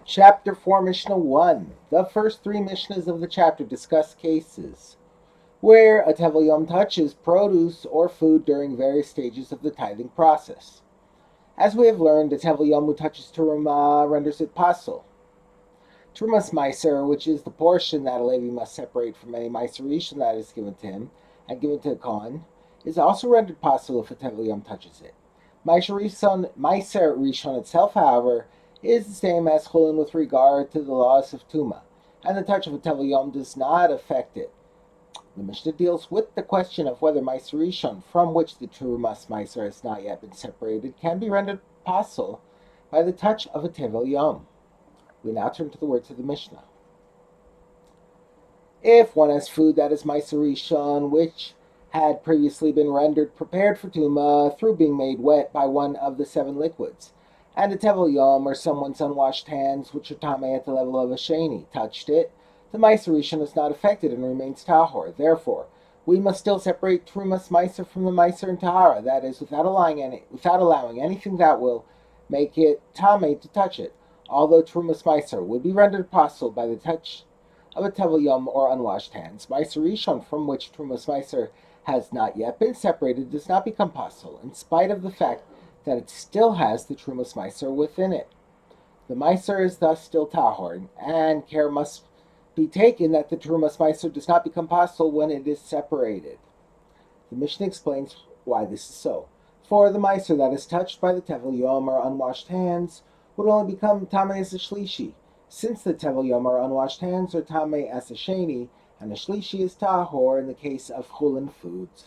Chapter 4, Mishnah 1. The first three Mishnahs of the chapter discuss cases where a Tevul Yom touches produce or food during various stages of the tithing process. As we have learned, a Tevul Yom who touches Terumah renders it pasul. Terumas Meiser, which is the portion that a Levi must separate from any Meiser Rishon that is given to him and given to a Kohen, is also rendered pasul if a Tevul Yom touches it. Meiser Rishon itself, however, is the same as Chulin with regard to the laws of Tuma, and the touch of a Tevul Yom does not affect it. The Mishnah deals with the question of whether Meiser Rishon, from which the Terumas Meiser has not yet been separated, can be rendered pasul by the touch of a Tevul Yom. We now turn to the words of the Mishnah. If one has food that is Meiser Rishon, which had previously been rendered prepared for Tuma through being made wet by one of the seven liquids, and a Tevul Yom or someone's unwashed hands, which are Tameh at the level of a Sheni, touched it, the Meiser Rishon is not affected and remains Tahor. Therefore, we must still separate Trumas Meiser from the Meiser and Tahara, that is, without allowing anything that will make it Tameh to touch it, although Trumas Meiser would be rendered pasul by the touch of a Tevul Yom or unwashed hands. Meiser Rishon, from which Trumas Meiser has not yet been separated, does not become pasul, in spite of the fact that it still has the Trumas Meiser within it. The Meiser is thus still Tahor, and care must be taken that the Trumas Meiser does not become pasul when it is separated. The Mishnah explains why this is so. For the Meiser that is touched by the Tevul Yom or unwashed hands would only become Tameh as a Shlishi, since the Tevul Yom or unwashed hands are Tameh as a Sheni, and a Shlishi is Tahor in the case of Chulin foods.